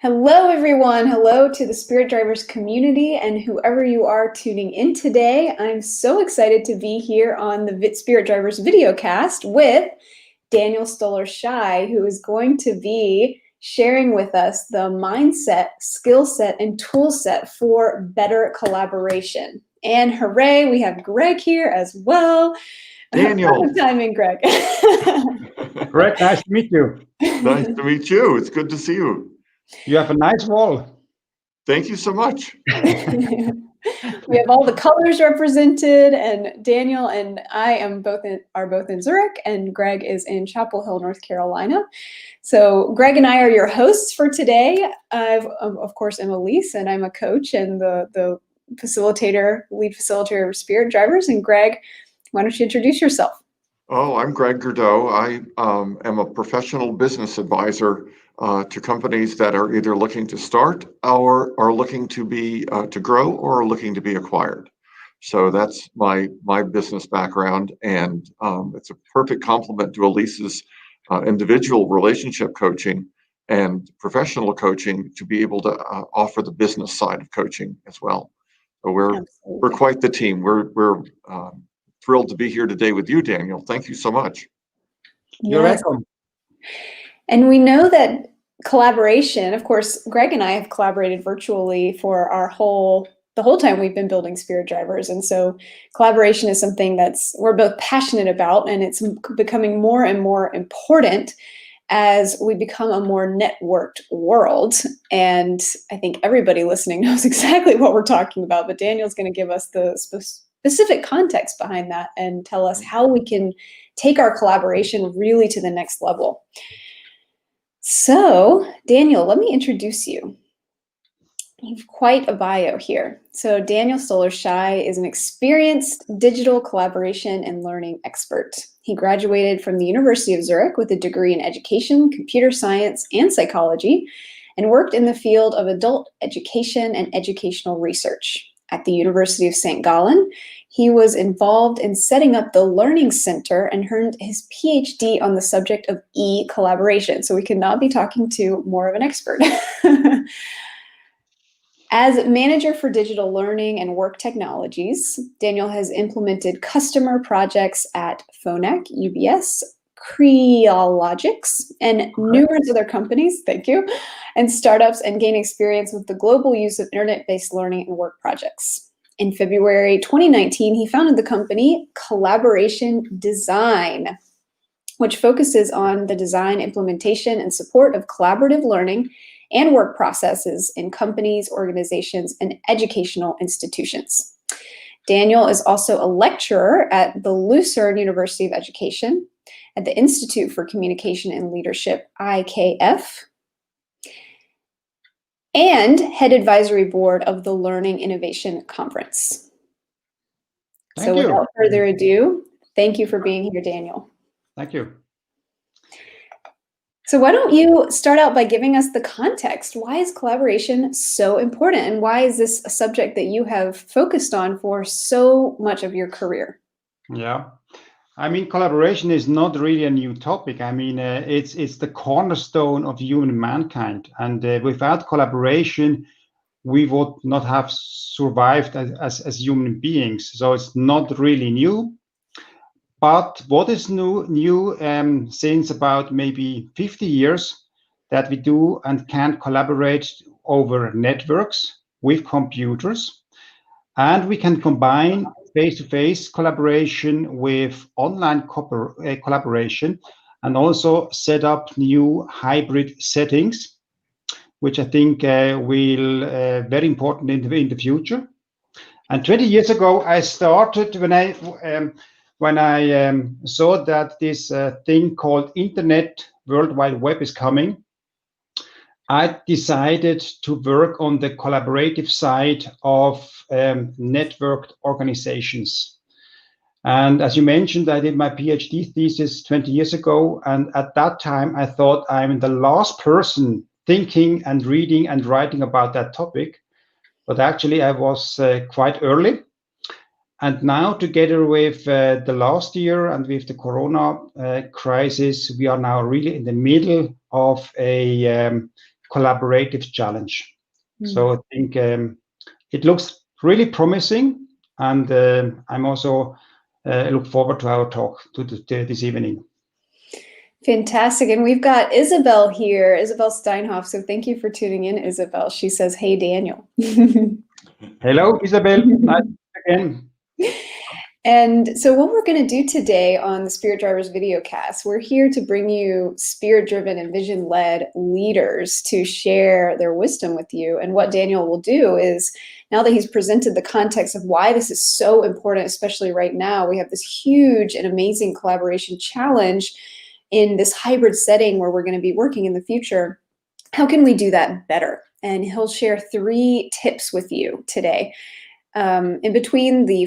Hello, everyone. Hello to the Spirit Drivers community and whoever you are tuning in today. I'm so excited to be here on the Spirit Drivers videocast with Daniel Stoller-Schai, who is going to be sharing with us the mindset, skill set, and tool set for better collaboration. And hooray, we have Greg here as well. Daniel. Perfect timing, Greg. Greg, nice to meet you. Nice to meet you. It's good to see you. You have a nice wall. Thank you so much. We have all the colors represented, and Daniel and I are both in Zurich, and Greg is in Chapel Hill, North Carolina. So Greg and I are your hosts for today. Of course, I'm Elise, and I'm a coach and the lead facilitator of Spirit Drivers. And Greg, why don't you introduce yourself? Oh, I'm Greg Gerdeau. I am a professional business advisor to companies that are either looking to start or are looking to be to grow or are looking to be acquired. So that's my business background, and it's a perfect complement to Elise's individual relationship coaching and professional coaching to be able to offer the business side of coaching as well. So we're quite the team. We're thrilled to be here today with you, Daniel. Thank you so much. You're welcome. And we know that collaboration, of course, Greg and I have collaborated virtually for the whole time we've been building Spirit Drivers. And so collaboration is something we're both passionate about, and it's becoming more and more important as we become a more networked world. And I think everybody listening knows exactly what we're talking about, but Daniel's going to give us the specific context behind that and tell us how we can take our collaboration really to the next level. So, Daniel, let me introduce you. You've quite a bio here. So Daniel Stoller-Schai is an experienced digital collaboration and learning expert. He graduated from the University of Zurich with a degree in education, computer science, and psychology, and worked in the field of adult education and educational research. At the University of St. Gallen, he was involved in setting up the Learning Center and earned his PhD on the subject of e-collaboration. So we could not be talking to more of an expert. As manager for digital learning and work technologies, Daniel has implemented customer projects at Phonak, UBS, Creologics, and numerous other companies, thank you, and startups, and gain experience with the global use of internet-based learning and work projects. In February 2019, he founded the company Collaboration Design, which focuses on the design, implementation, and support of collaborative learning and work processes in companies, organizations, and educational institutions. Daniel is also a lecturer at the Lucerne University of Education, at the Institute for Communication and Leadership, IKF, and head advisory board of the Learning Innovation Conference. So without further ado, thank you for being here, Daniel. Thank you. So why don't you start out by giving us the context? Why is collaboration so important, and why is this a subject that you have focused on for so much of your career? Yeah, I mean, collaboration is not really a new topic. I mean, it's the cornerstone of human mankind, and without collaboration, we would not have survived as human beings. So it's not really new. But what is new since about maybe 50 years that we do and can collaborate over networks with computers, and we can combine face-to-face collaboration with online collaboration, and also set up new hybrid settings, which I think will very important in the future. And 20 years ago, I started when I saw that this thing called Internet World Wide Web is coming. I decided to work on the collaborative side of networked organizations. And as you mentioned, I did my PhD thesis 20 years ago. And at that time, I thought I'm the last person thinking and reading and writing about that topic. But actually, I was quite early. And now, together with the last year and with the Corona crisis, we are now really in the middle of a collaborative challenge. So I think it looks really promising, and I'm also look forward to our talk this evening. Fantastic. And we've got Isabel here, Isabel Steinhoff. So thank you for tuning in, Isabel. She says, hey, Daniel. Hello, Isabel. Nice again. And so what we're going to do today on the Spirit Drivers videocast, we're here to bring you spirit-driven and vision-led leaders to share their wisdom with you. And what Daniel will do is, now that he's presented the context of why this is so important, especially right now, we have this huge and amazing collaboration challenge in this hybrid setting where we're going to be working in the future. How can we do that better? And he'll share 3 tips with you today. In between the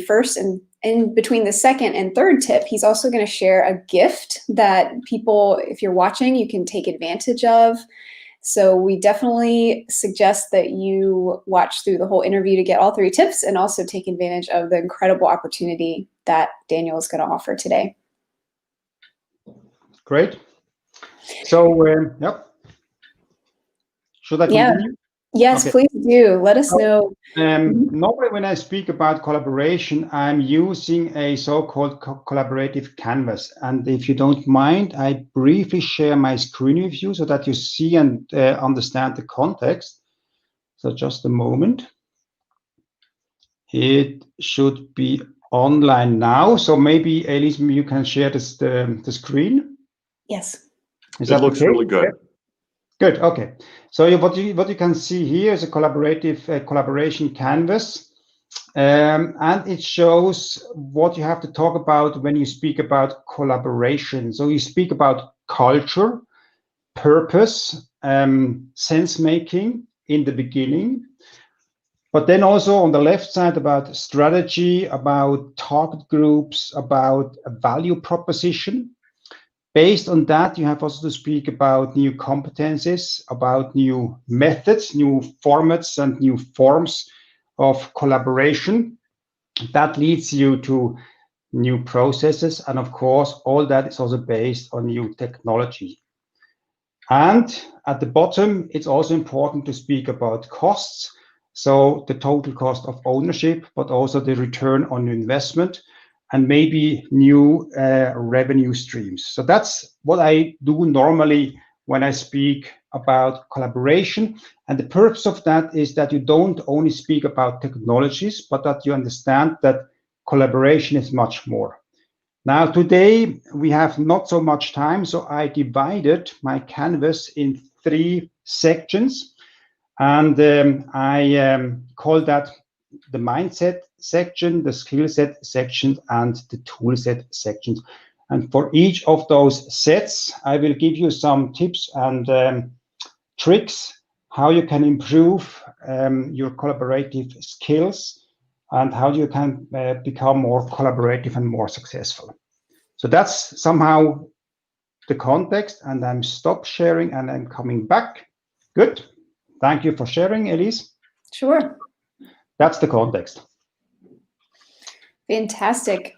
second and third tip, he's also going to share a gift that people, if you're watching, you can take advantage of. So we definitely suggest that you watch through the whole interview to get all 3 tips and also take advantage of the incredible opportunity that Daniel is going to offer today. Great. So, yep. Should I continue? Yes, okay. Please do. Let us know. Normally, when I speak about collaboration, I'm using a so-called collaborative canvas. And if you don't mind, I briefly share my screen with you so that you see and understand the context. So just a moment. It should be online now. So maybe, Elise, you can share the screen. Yes. It looks okay? Really good. Good. Okay. So what you can see here is a collaboration canvas, and it shows what you have to talk about when you speak about collaboration. So you speak about culture, purpose, sense making in the beginning, but then also on the left side about strategy, about target groups, about a value proposition. Based on that, you have also to speak about new competencies, about new methods, new formats, and new forms of collaboration. That leads you to new processes. And of course, all that is also based on new technology. And at the bottom, it's also important to speak about costs. So the total cost of ownership, but also the return on investment, and maybe new revenue streams. So that's what I do normally when I speak about collaboration. And the purpose of that is that you don't only speak about technologies, but that you understand that collaboration is much more. Now, today, we have not so much time, so I divided my canvas in 3 sections. And I call that the mindset section, the skill set section, and the tool set sections. And for each of those sets, I will give you some tips and tricks how you can improve your collaborative skills and how you can become more collaborative and more successful. So that's somehow the context, and I'm stop sharing and I'm coming back. Good. Thank you for sharing, Elise. Sure. That's the context. Fantastic.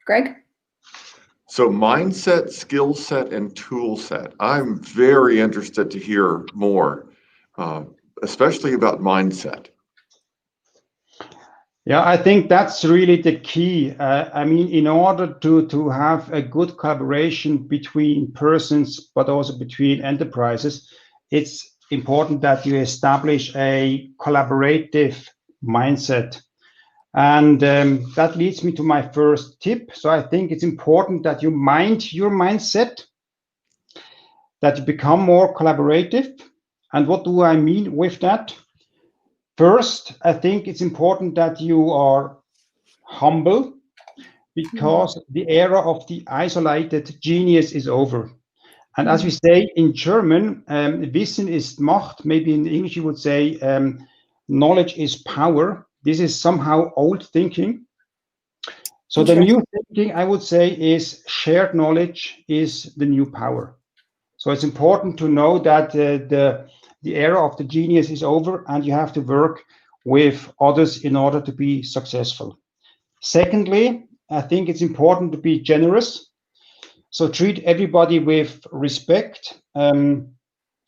Greg? So mindset, skill set, and tool set. I'm very interested to hear more, especially about mindset. Yeah, I think that's really the key. I mean, in order to have a good collaboration between persons, but also between enterprises, it's important that you establish a collaborative mindset. And that leads me to my first tip. So I think it's important that you mind your mindset, that you become more collaborative. And what do I mean with that? First, I think it's important that you are humble, because the era of the isolated genius is over. And as we say in German, Wissen ist Macht. Maybe in English you would say knowledge is power. This is somehow old thinking. So the new thinking, I would say, is shared knowledge is the new power. So it's important to know that the era of the genius is over, and you have to work with others in order to be successful. Secondly, I think it's important to be generous. So treat everybody with respect.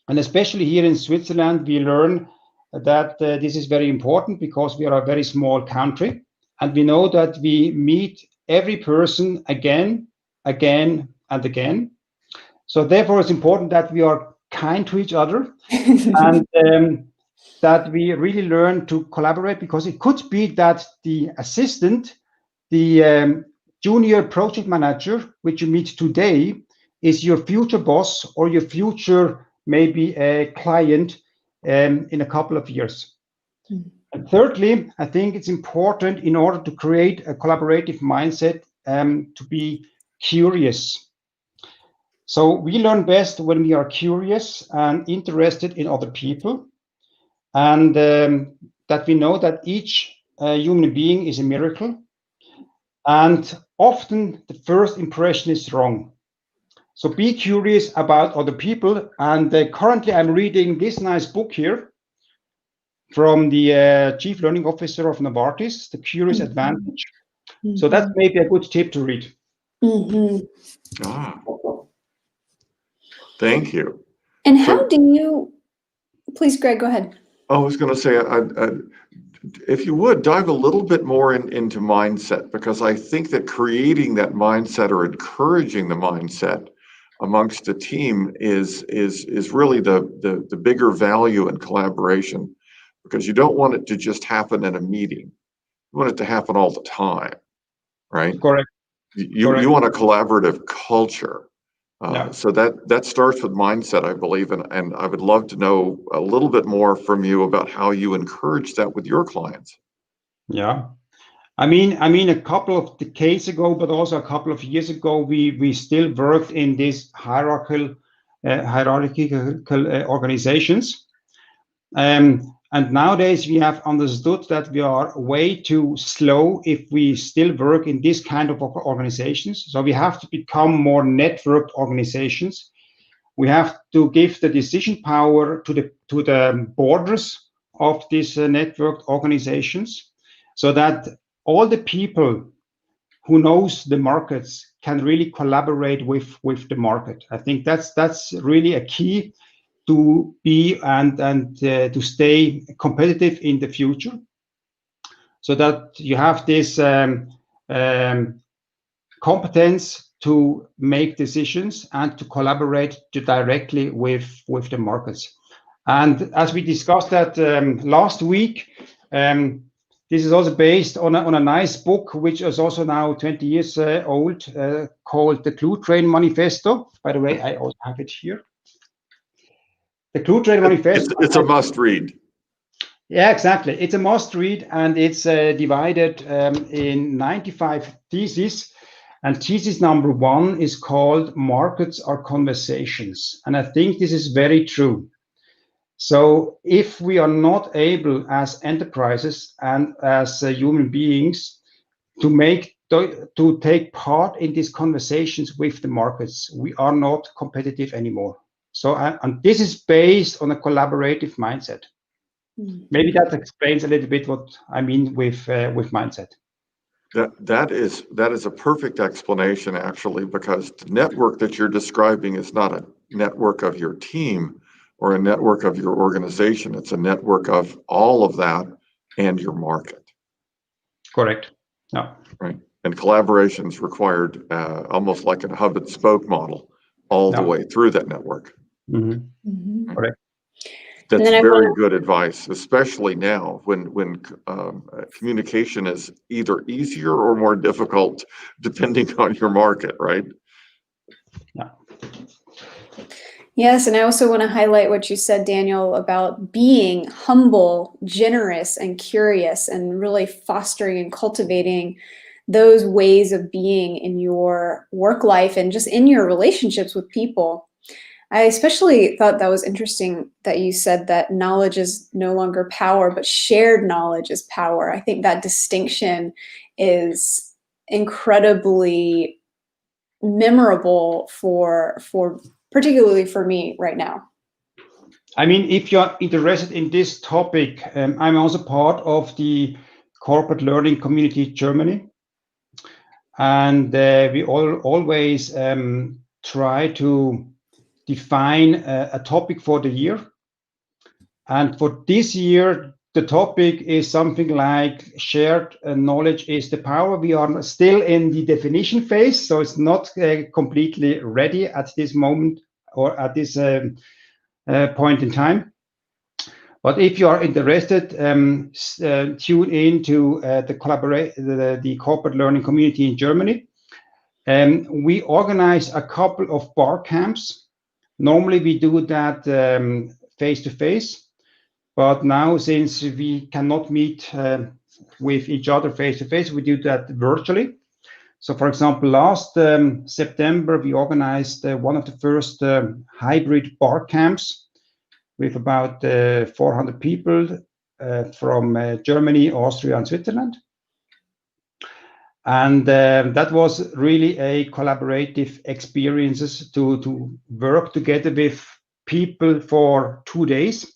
And especially here in Switzerland, we learn that this is very important because we are a very small country. And we know that we meet every person again, again, and again. So therefore, it's important that we are kind to each other and that we really learn to collaborate, because it could be that the assistant, the junior project manager, which you meet today, is your future boss or your future maybe a client in a couple of years. And thirdly, I think it's important in order to create a collaborative mindset to be curious. So we learn best when we are curious and interested in other people, and that we know that each human being is a miracle, and often the first impression is wrong. So be curious about other people, and currently I'm reading this nice book here from the Chief Learning Officer of Novartis, The Curious Advantage. So that's maybe a good tip to read. Thank you. And how do you, please, Greg, go ahead. I was going to say, if you would dive a little bit more into mindset, because I think that creating that mindset or encouraging the mindset amongst the team is really the bigger value in collaboration, because you don't want it to just happen in a meeting. You want it to happen all the time, right? Correct. You want a collaborative culture. So that starts with mindset, I believe, and I would love to know a little bit more from you about how you encourage that with your clients. Yeah, I mean, a couple of decades ago, but also a couple of years ago, we still worked in these hierarchical organizations, and nowadays we have understood that we are way too slow if we still work in this kind of organizations. So we have to become more networked organizations. We have to give the decision power to the borders of these networked organizations, so that all the people who knows the markets can really collaborate with the market. I think that's really a key to be and to stay competitive in the future, so that you have this competence to make decisions and to collaborate directly with the markets. And as we discussed that last week, this is also based on a nice book, which is also now 20 years old, called The Clue Train Manifesto. By the way, I also have it here. The Clue Train Manifesto. It's a must read. Yeah, exactly. It's a must read, and it's divided in 95 theses. And thesis number 1 is called Markets are Conversations. And I think this is very true. So if we are not able as enterprises and as human beings to take part in these conversations with the markets, we are not competitive anymore. So and this is based on a collaborative mindset. Maybe that explains a little bit what I mean with mindset. That is a perfect explanation, actually, because the network that you're describing is not a network of your team or a network of your organization. It's a network of all of that and your market. Correct. Yeah. Right. And collaboration is required almost like a hub and spoke model all the way through that network. Correct. That's very good advice, especially now when communication is either easier or more difficult depending on your market, right? Yeah. Yes, and I also want to highlight what you said, Daniel, about being humble, generous, and curious, and really fostering and cultivating those ways of being in your work life and just in your relationships with people. I especially thought that was interesting that you said that knowledge is no longer power, but shared knowledge is power. I think that distinction is incredibly memorable for particularly for me right now. I mean, if you're interested in this topic, I'm also part of the corporate learning community Germany. And we always try to define a topic for the year. And for this year, the topic is something like shared knowledge is the power. We are still in the definition phase, so it's not completely ready at this moment or at this point in time. But if you are interested, tune in to the corporate learning community in Germany. We organize a couple of bar camps. Normally we do that face-to-face. But now, since we cannot meet with each other face-to-face, we do that virtually. So, for example, last September, we organized one of the first hybrid bar camps with about 400 people from Germany, Austria, and Switzerland. And that was really a collaborative experience to work together with people for 2 days.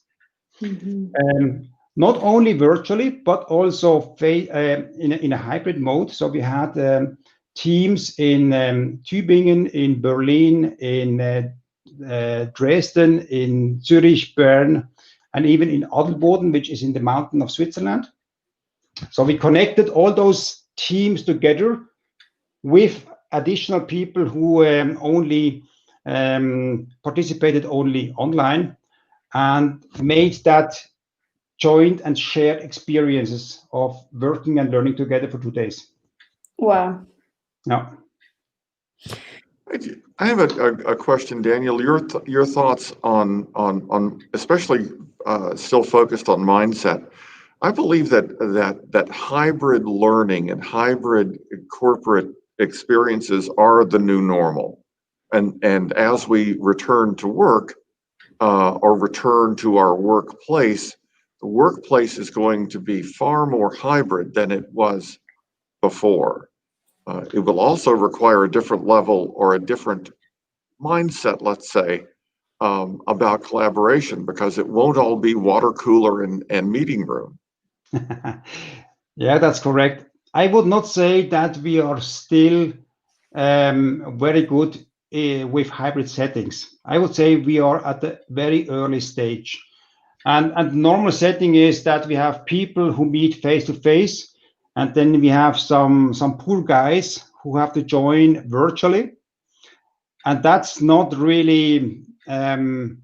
Mm-hmm. Not only virtually, but also in a hybrid mode. So we had teams in Tübingen, in Berlin, in Dresden, in Zurich, Bern, and even in Adelboden, which is in the mountain of Switzerland. So we connected all those teams together with additional people who only participated only online, and made that joint and shared experiences of working and learning together for 2 days. Wow. Yeah. I have a question, Daniel. Your thoughts on especially still focused on mindset. I believe that hybrid learning and hybrid corporate experiences are the new normal, and as we return to work or return to our workplace, the workplace is going to be far more hybrid than it was before. It will also require a different level or a different mindset, let's say, about collaboration, because it won't all be water cooler and meeting room. Yeah, that's correct. I would not say that we are still very good with hybrid settings. I would say we are at the very early stage. And normal setting is that we have people who meet face to face, and then we have some poor guys who have to join virtually. And that's not really the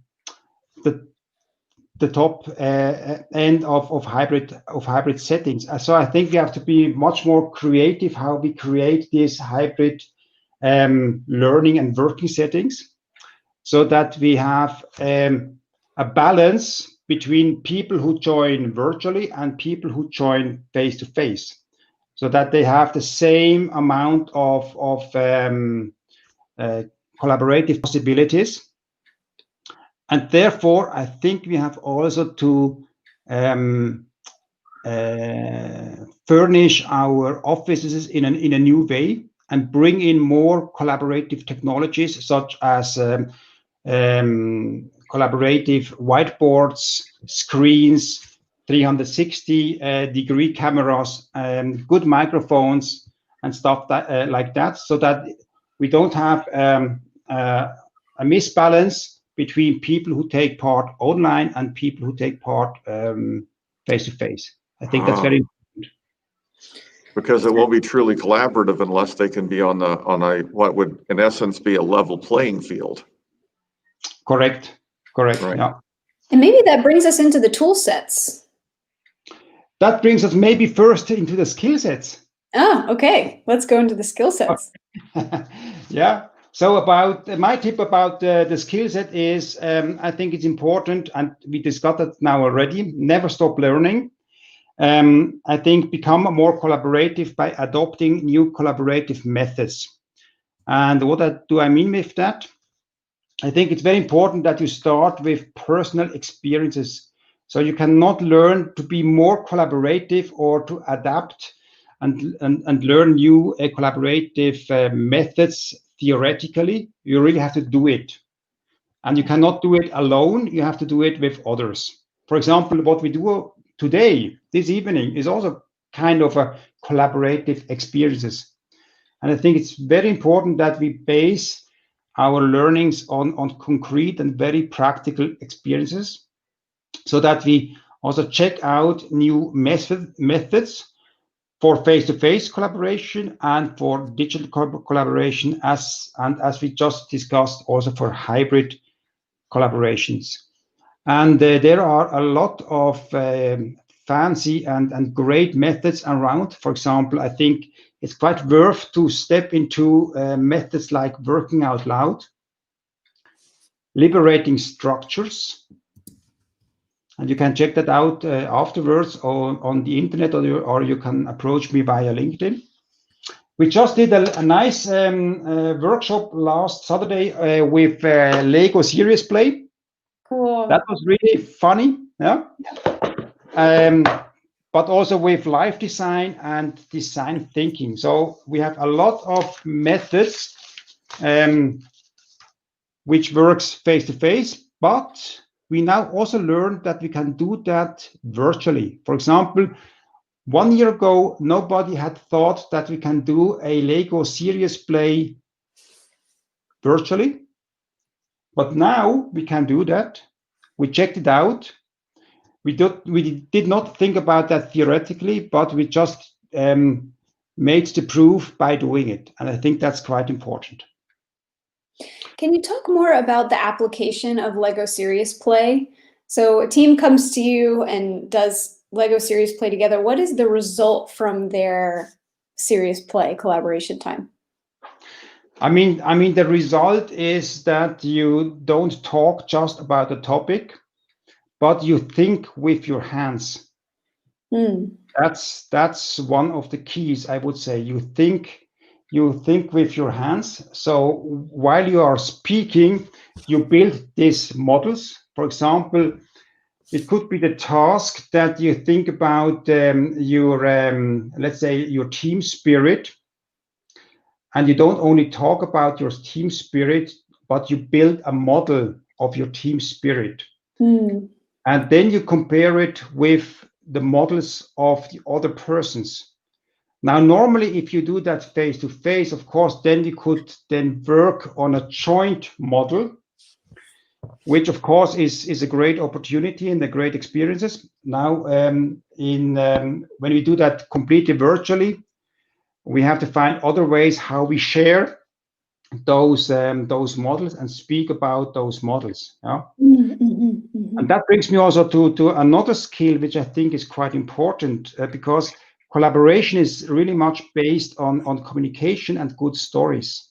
top end of hybrid settings. So I think we have to be much more creative how we create these hybrid learning and working settings, so that we have a balance between people who join virtually and people who join face to face, so that they have the same amount of collaborative possibilities. And therefore, I think we have also to furnish our offices in a new way and bring in more collaborative technologies, such as collaborative whiteboards, screens, 360-degree cameras, good microphones, and stuff like that, so that we don't have a misbalance between people who take part online and people who take part face to face. I think that's very important. Because it won't be truly collaborative unless they can be on a what would in essence be a level playing field. Correct. Right. Yeah. And maybe that brings us into the tool sets. That brings us maybe first into the skill sets. Okay. Let's go into the skill sets. Yeah. So about my tip about the skill set is, I think it's important, and we discussed it now already, never stop learning. I think become more collaborative by adopting new collaborative methods. And what do I mean with that? I think it's very important that you start with personal experiences. So you cannot learn to be more collaborative or to adapt and learn new collaborative methods theoretically. You really have to do it. And you cannot do it alone. You have to do it with others. For example, what we do today, this evening, is also kind of a collaborative experiences. And I think it's very important that we base our learnings on concrete and very practical experiences, so that we also check out new methods for face-to-face collaboration and for digital collaboration, as we just discussed, also for hybrid collaborations. And there are a lot of fancy and great methods around. For example, I think it's quite worth to step into methods like working out loud, liberating structures, and you can check that out afterwards on the internet, or you can approach me via LinkedIn. We just did a nice workshop last Saturday with Lego Serious Play. Cool. That was really funny, yeah. But also with live design and design thinking. So we have a lot of methods which works face to face, but we now also learned that we can do that virtually. For example, 1 year ago, nobody had thought that we can do a Lego Serious Play virtually, but now we can do that. We checked it out. We did not think about that theoretically, but we just made the proof by doing it. And I think that's quite important. Can you talk more about the application of Lego Serious Play? So a team comes to you and does Lego Serious Play together. What is the result from their Serious Play collaboration time? I mean, the result is that you don't talk just about the topic, but you think with your hands. That's one of the keys, I would say. You think with your hands. So while you are speaking, you build these models. For example, it could be the task that you think about your, let's say, your team spirit. And you don't only talk about your team spirit, but you build a model of your team spirit. And then you compare it with the models of the other persons. Now, normally, if you do that face to face, of course, then you could then work on a joint model, which of course is a great opportunity and a great experiences. Now, when we do that completely virtually, we have to find other ways how we share those models and speak about those models. Yeah? And that brings me also to another skill, which I think is quite important, because collaboration is really much based on communication and good stories.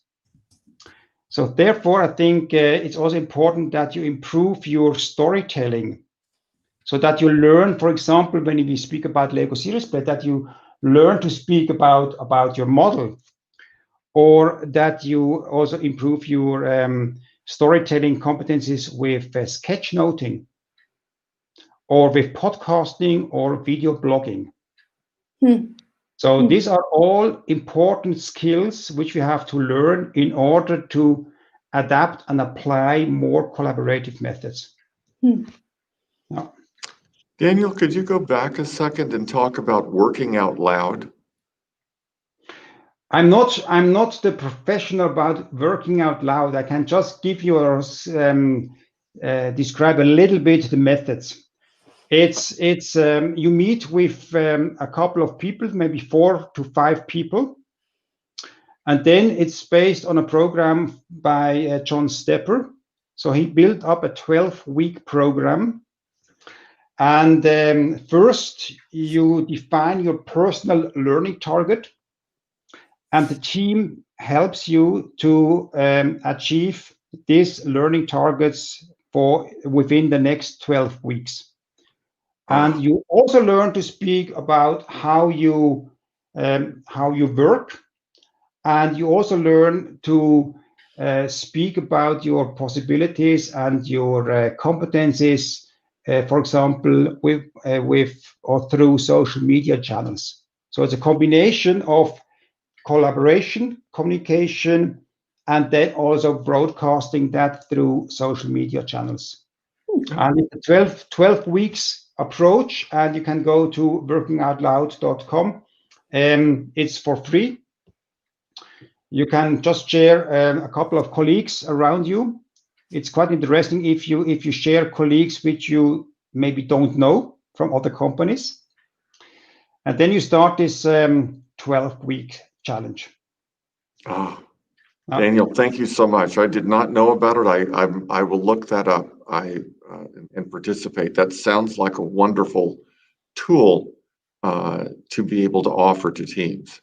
So therefore, I think it's also important that you improve your storytelling, so that you learn, for example, when we speak about Lego Serious Play, that you learn to speak about your model, or that you also improve your storytelling competencies with sketchnoting, or with podcasting or video blogging. So these are all important skills which we have to learn in order to adapt and apply more collaborative methods. Yeah. Daniel, could you go back a second and talk about working out loud? I'm not the professional about working out loud. I can just give you describe a little bit the methods. It's you meet with a couple of people, maybe 4 to 5 people, and then it's based on a program by John Stepper. So he built up a 12-week program, and first you define your personal learning target, and the team helps you to achieve these learning targets within the next 12 weeks. And you also learn to speak about how you work, and you also learn to speak about your possibilities and your competencies, for example, with or through social media channels. So it's a combination of collaboration, communication, and then also broadcasting that through social media channels. And it's a 12 weeks approach, and you can go to workingoutloud.com. It's for free. You can just share a couple of colleagues around you. It's quite interesting if you share colleagues which you maybe don't know from other companies. And then you start this 12-week challenge. Oh, Daniel, thank you so much. I did not know about it. I will look that up. And participate. That sounds like a wonderful tool to be able to offer to teams.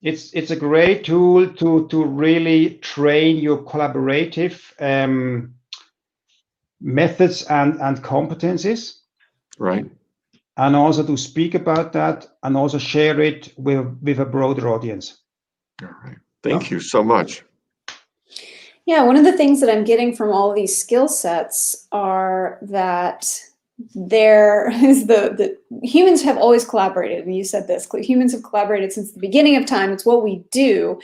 It's a great tool to really train your collaborative methods and competencies. Right. And also to speak about that and also share it with a broader audience. All right. Thank you so much. Yeah, one of the things that I'm getting from all of these skill sets are that there is the humans have always collaborated. And you said this, humans have collaborated since the beginning of time. It's what we do.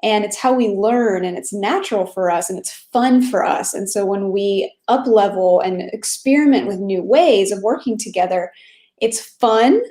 And it's how we learn, and it's natural for us, and it's fun for us. And so when we up level and experiment with new ways of working together, it's fun,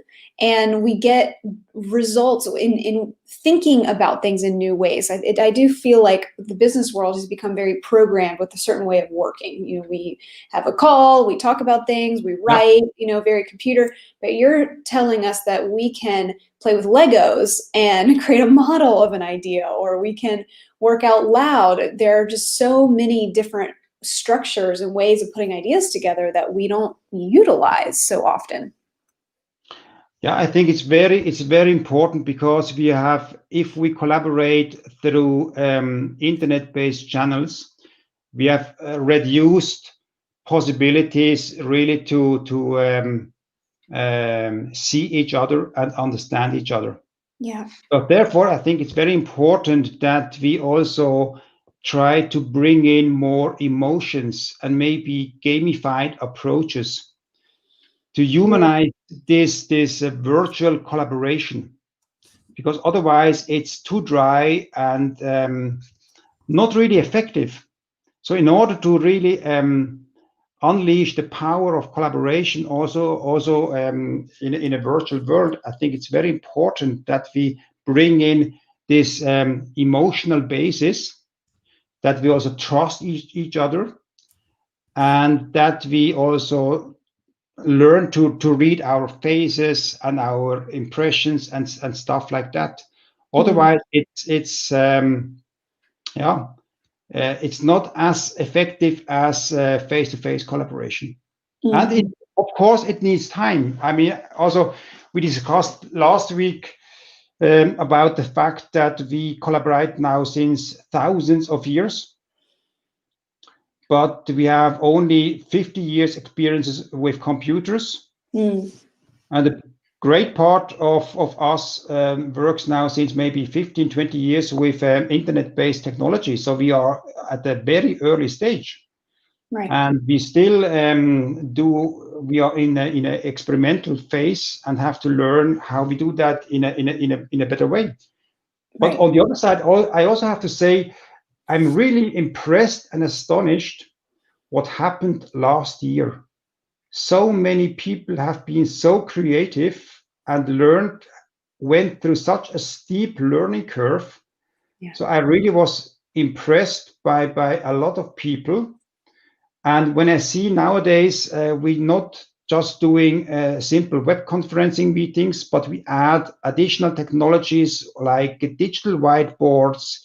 and we get results in thinking about things in new ways. I do feel like the business world has become very programmed with a certain way of working. You know, we have a call, we talk about things, we write, you know, very computer. But you're telling us that we can play with Legos and create a model of an idea, or we can work out loud. There are just so many different structures and ways of putting ideas together that we don't utilize so often. Yeah, I think it's very important, because if we collaborate through internet-based channels, we have reduced possibilities really to see each other and understand each other. Yeah. But therefore, I think it's very important that we also try to bring in more emotions and maybe gamified approaches to humanize this virtual collaboration, because otherwise it's too dry and not really effective. So in order to really unleash the power of collaboration also in a virtual world, I think it's very important that we bring in this emotional basis, that we also trust each other, and that we also learn to read our faces and our impressions and stuff like that. Otherwise, it's not as effective as face-to-face collaboration. And of course, it needs time. I mean, also we discussed last week about the fact that we collaborate now since thousands of years, but we have only 50 years experiences with computers. And the great part of us works now since maybe 15, 20 years with internet-based technology. So we are at a very early stage. Right. And we still we are in an experimental phase and have to learn how we do that in a better way. Right. But on the other side, I also have to say, I'm really impressed and astonished what happened last year. So many people have been so creative and went through such a steep learning curve. Yeah. So I really was impressed by a lot of people. And when I see nowadays, we're not just doing simple web conferencing meetings, but we add additional technologies like digital whiteboards,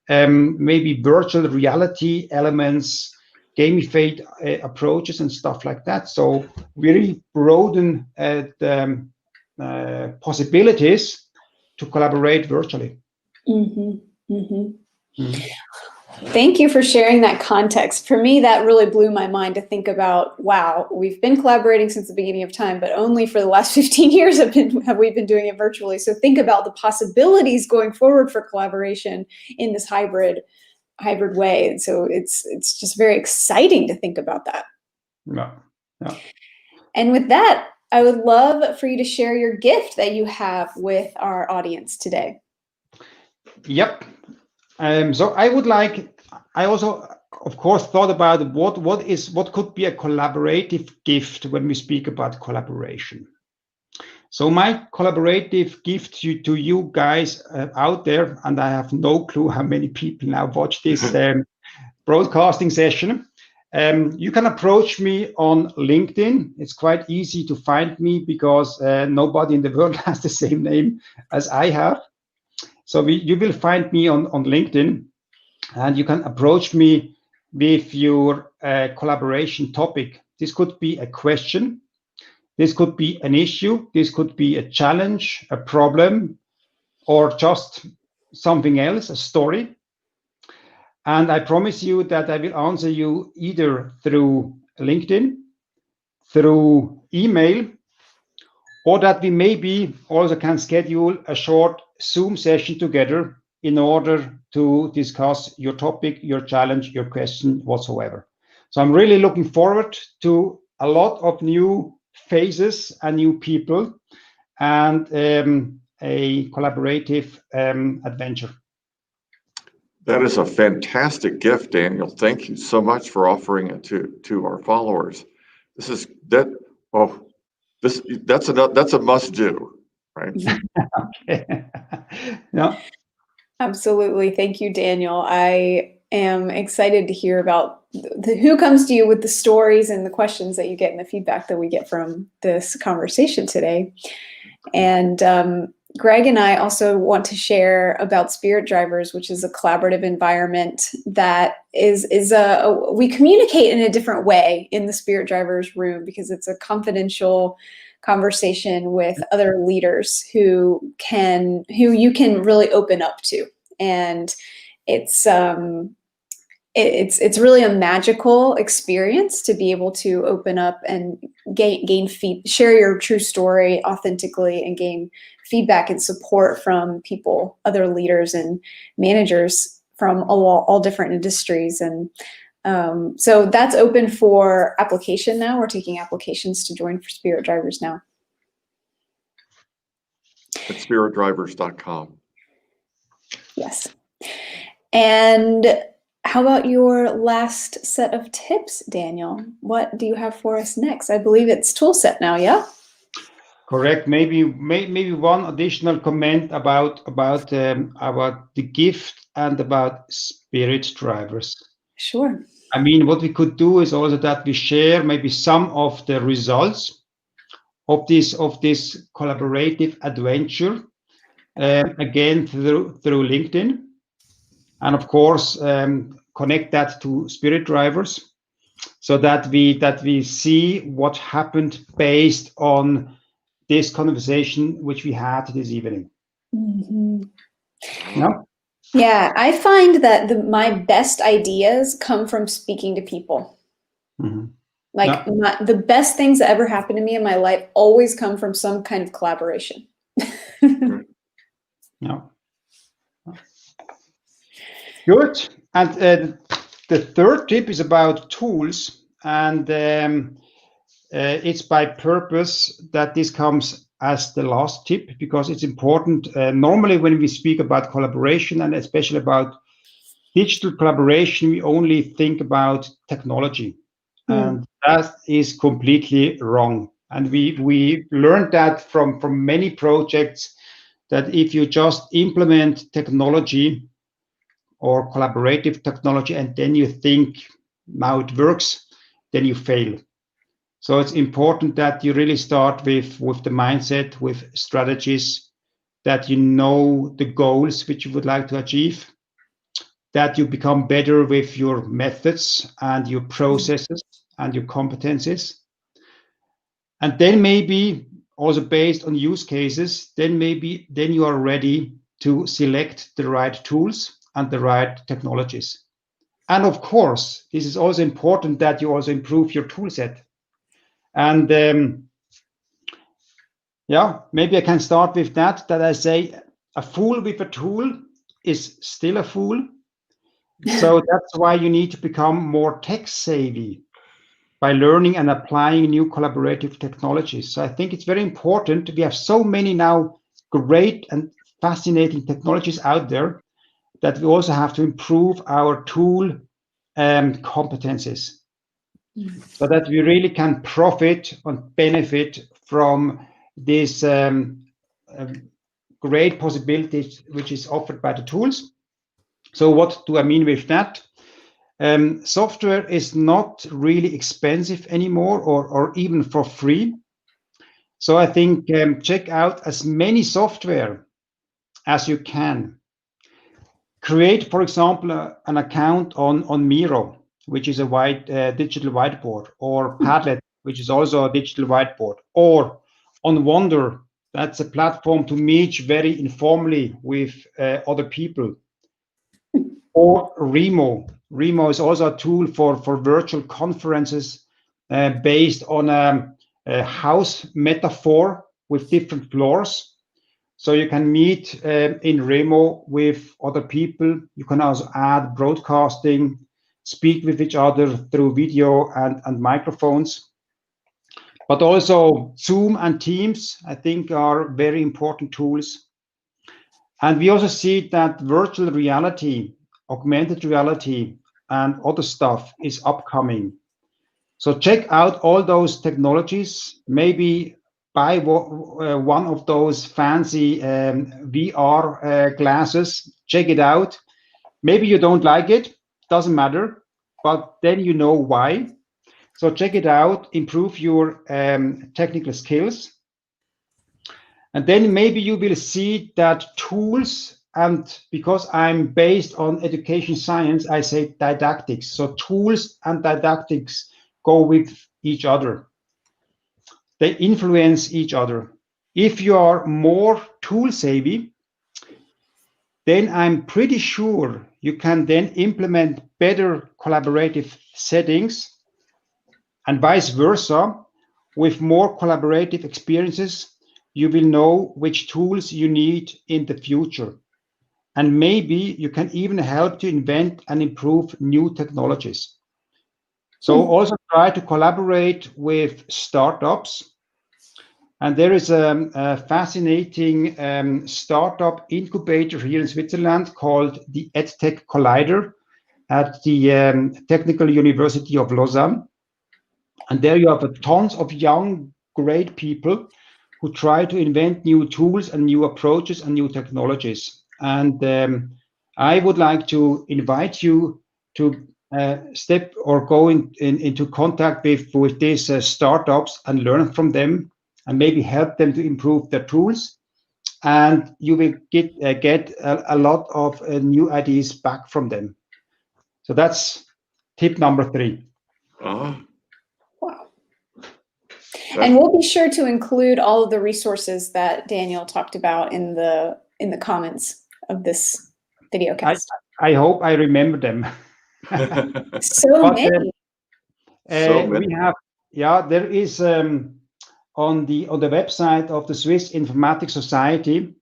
maybe virtual reality elements, gamified approaches and stuff like that. So we really broaden the possibilities to collaborate virtually. Thank you for sharing that context. For me, that really blew my mind to think about, wow, we've been collaborating since the beginning of time, but only for the last 15 years have we been doing it virtually. So think about the possibilities going forward for collaboration in this hybrid way. And so it's just very exciting to think about that. Yeah. And with that, I would love for you to share your gift that you have with our audience today. Yep. So I also, of course, thought about what could be a collaborative gift when we speak about collaboration. So my collaborative gift to you guys out there, and I have no clue how many people now watch this broadcasting session. You can approach me on LinkedIn. It's quite easy to find me because nobody in the world has the same name as I have. So you will find me on LinkedIn, and you can approach me with your collaboration topic. This could be a question. This could be an issue. This could be a challenge, a problem, or just something else, a story. And I promise you that I will answer you either through LinkedIn, through email, or that we maybe also can schedule a short Zoom session together in order to discuss your topic, your challenge, your question whatsoever. So I'm really looking forward to a lot of new faces and new people and a collaborative adventure. That is a fantastic gift, Daniel. Thank you so much for offering it to our followers. That's a must do, right? Okay. Yeah. Absolutely. Thank you, Daniel. I am excited to hear about who comes to you with the stories and the questions that you get and the feedback that we get from this conversation today. And Greg and I also want to share about Spirit Drivers, which is a collaborative environment that we communicate in a different way in the Spirit Drivers room because it's a confidential conversation with other leaders who you can really open up to, and it's really a magical experience to be able to open up and share your true story authentically and gain feedback and support from people, other leaders and managers from all different industries. And so that's open for application now. We're taking applications to join for Spirit Drivers now. At spiritdrivers.com. Yes. And how about your last set of tips, Daniel? What do you have for us next? I believe it's toolset now, yeah? Correct. Maybe one additional comment about the gift and about Spirit Drivers. Sure. I mean, what we could do is also that we share maybe some of the results of this collaborative adventure again through LinkedIn, and of course connect that to Spirit Drivers, so that we see what happened based on this conversation which we had this evening. Mm-hmm. Yeah. Yeah, I find that my best ideas come from speaking to people. Mm-hmm. Like the best things that ever happened to me in my life always come from some kind of collaboration. Yeah. Good. And the third tip is about tools, and it's by purpose that this comes as the last tip, because it's important. Normally, when we speak about collaboration, and especially about digital collaboration, we only think about technology, and that is completely wrong. And we learned that from many projects, that if you just implement technology or collaborative technology and then you think now it works, then you fail. So it's important that you really start with the mindset, with strategies, that you know the goals which you would like to achieve, that you become better with your methods and your processes and your competencies. And then maybe also based on use cases, then you are ready to select the right tools and the right technologies. And of course, this is also important that you also improve your tool set. And maybe I can start with that I say a fool with a tool is still a fool. So that's why you need to become more tech savvy by learning and applying new collaborative technologies. So I think it's very important. We have so many now great and fascinating technologies out there that we also have to improve our tool competencies, so that we really can profit and benefit from this great possibilities which is offered by the tools. So what do I mean with that? Software is not really expensive anymore, or even for free. So I think check out as many software as you can. Create, for example, an account on Miro, which is a digital whiteboard, or Padlet, which is also a digital whiteboard, or on Wonder, that's a platform to meet very informally with other people, or Remo. Remo is also a tool for virtual conferences based on a house metaphor with different floors. So you can meet in Remo with other people. You can also add broadcasting, speak with each other through video and microphones. But also Zoom and Teams, I think, are very important tools. And we also see that virtual reality, augmented reality, and other stuff is upcoming. So check out all those technologies. Maybe buy one of those fancy VR glasses. Check it out. Maybe you don't like it, doesn't matter, but then you know why. So check it out, improve your technical skills. And then maybe you will see that tools, and because I'm based on education science, I say didactics. So tools and didactics go with each other. They influence each other. If you are more tool savvy, then I'm pretty sure you can then implement better collaborative settings, and vice versa. With more collaborative experiences, you will know which tools you need in the future. And maybe you can even help to invent and improve new technologies. So also try to collaborate with startups. And there is a fascinating startup incubator here in Switzerland called the EdTech Collider at the Technical University of Lausanne. And there you have tons of young, great people who try to invent new tools and new approaches and new technologies. And I would like to invite you to step or go into contact with these startups and learn from them, and maybe help them to improve their tools. And you will get a lot of new ideas back from them. So that's tip number 3. Uh, Wow. And we'll be sure to include all of the resources that Daniel talked about in the comments of this video cast. I hope I remember them. So many. So many. We have, there is on the website of the Swiss Informatics Society,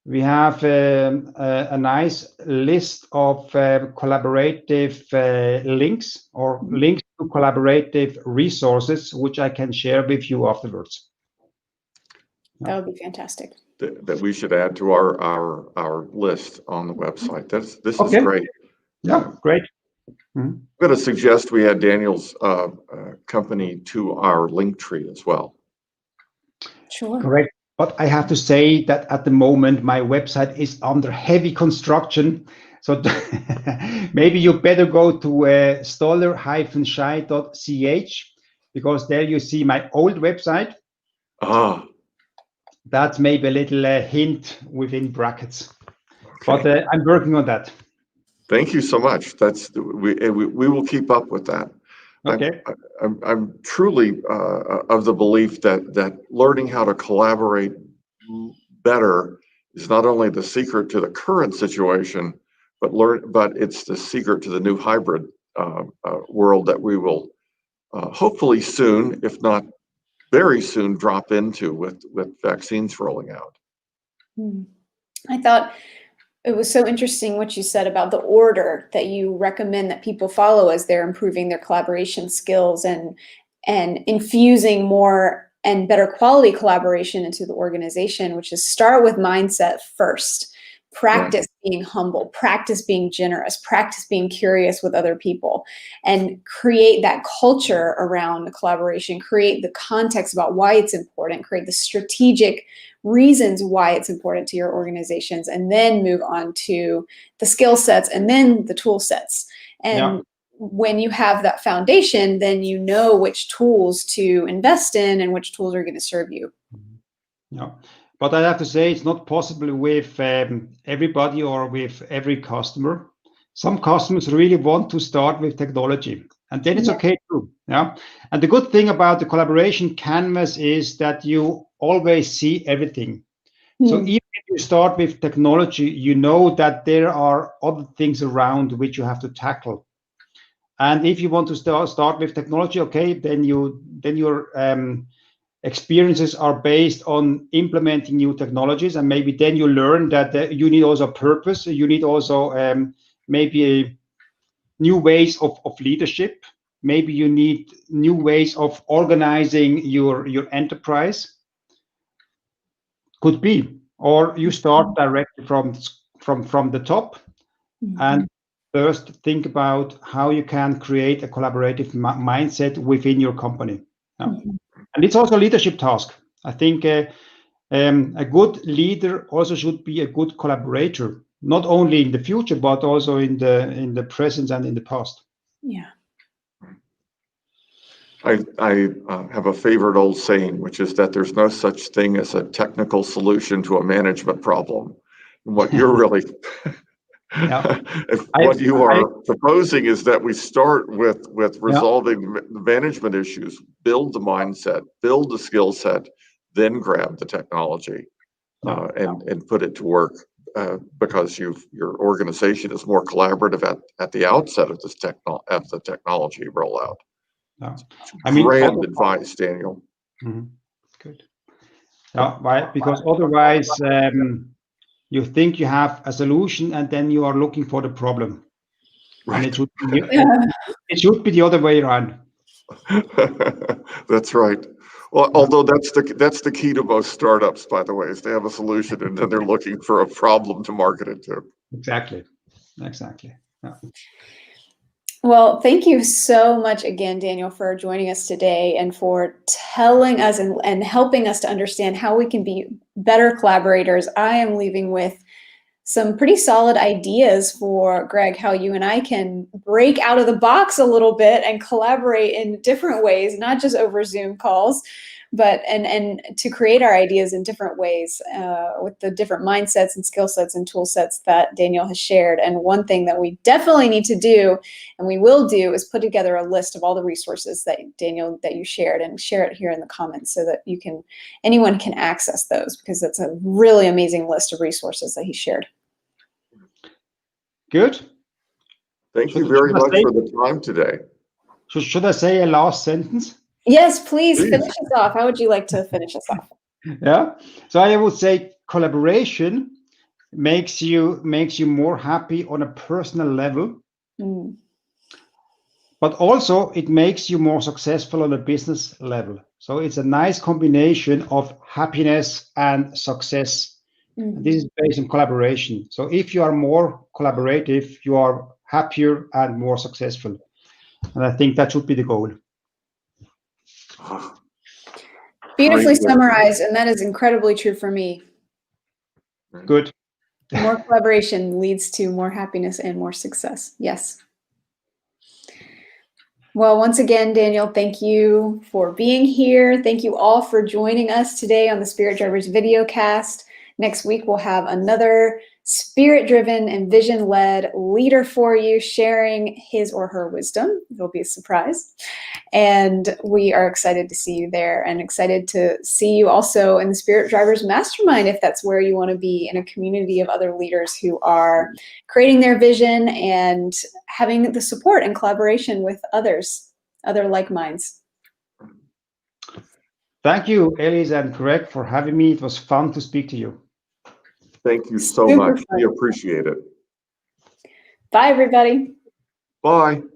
we have a nice list of collaborative links, or links to collaborative resources, which I can share with you afterwards. That would be fantastic. That we should add to our list on the website. This is great. Yeah, great. I'm going to suggest we add Daniel's company to our link tree as well. Sure. Correct. But I have to say that at the moment, my website is under heavy construction. So maybe you better go to Stoller-Schai.ch, because there you see my old website. That's maybe a little hint within brackets. Okay. But I'm working on that. Thank you so much. We will keep up with that. Okay. I'm truly of the belief that learning how to collaborate better is not only the secret to the current situation, but it's the secret to the new hybrid world that we will hopefully soon, if not very soon, drop into with vaccines rolling out. I thought it was so interesting what you said about the order that you recommend that people follow as they're improving their collaboration skills and infusing more and better quality collaboration into the organization, which is start with mindset first, practice being humble, practice being generous, practice being curious with other people, and create that culture around the collaboration, create the context about why it's important, create the strategic reasons why it's important to your organizations, and then move on to the skill sets and then the tool sets. And when you have that foundation, then you know which tools to invest in and which tools are going to serve you. Yeah, but I have to say it's not possible with everybody or with every customer. Some customers really want to start with technology, and then it's okay too. Yeah, and the good thing about the collaboration canvas is that you always see everything. So even if you start with technology, you know that there are other things around which you have to tackle. And if you want to start with technology, okay, then your experiences are based on implementing new technologies, and maybe then you learn that you need also purpose. You need also maybe new ways of leadership. Maybe you need new ways of organizing your enterprise. Could be, or you start directly from the top, and first think about how you can create a collaborative mindset within your company. And it's also a leadership task. I think a good leader also should be a good collaborator, not only in the future, but also in the present and in the past. Yeah. I have a favorite old saying, which is that there's no such thing as a technical solution to a management problem. And what you're really, what you are proposing is that we start with resolving the management issues, build the mindset, build the skill set, then grab the technology and put it to work because your organization is more collaborative at the outset of this the technology rollout. I mean, grand advice, Daniel. Good. Yeah, right. Because otherwise, you think you have a solution, and then you are looking for the problem, and it should be the other way around. That's right. Well, although that's the key to most startups, by the way, is they have a solution and then they're looking for a problem to market it to. Exactly. Yeah. Well, thank you so much again, Daniel, for joining us today and for telling us and helping us to understand how we can be better collaborators. I am leaving with some pretty solid ideas for, Greg, how you and I can break out of the box a little bit and collaborate in different ways, not just over Zoom calls, but and to create our ideas in different ways with the different mindsets and skill sets and tool sets that Daniel has shared. And one thing that we definitely need to do, and we will do, is put together a list of all the resources that Daniel, that you shared, and share it here in the comments so that anyone can access those, because it's a really amazing list of resources that he shared. Good. Thank you very much for the time today. Should I say a last sentence? Yes, please finish us off. How would you like to finish us off? Yeah. So I would say collaboration makes you more happy on a personal level, but also it makes you more successful on a business level. So it's a nice combination of happiness and success. And this is based on collaboration. So if you are more collaborative, you are happier and more successful. And I think that should be the goal. Beautifully summarized, and that is incredibly true for me. Good. More collaboration leads to more happiness and more success. Yes. Well, once again, Daniel, thank you for being here. Thank you all for joining us today on the Spirit Drivers video cast. Next week, we'll have another spirit-driven and vision-led leader for you, sharing his or her wisdom. It'll be a surprise. And we are excited to see you there, and excited to see you also in the Spirit Drivers Mastermind, if that's where you want to be, in a community of other leaders who are creating their vision and having the support and collaboration with others, other like minds. Thank you, Elise and Greg, for having me. It was fun to speak to you. Thank you so much. We appreciate it. Bye, everybody. Bye.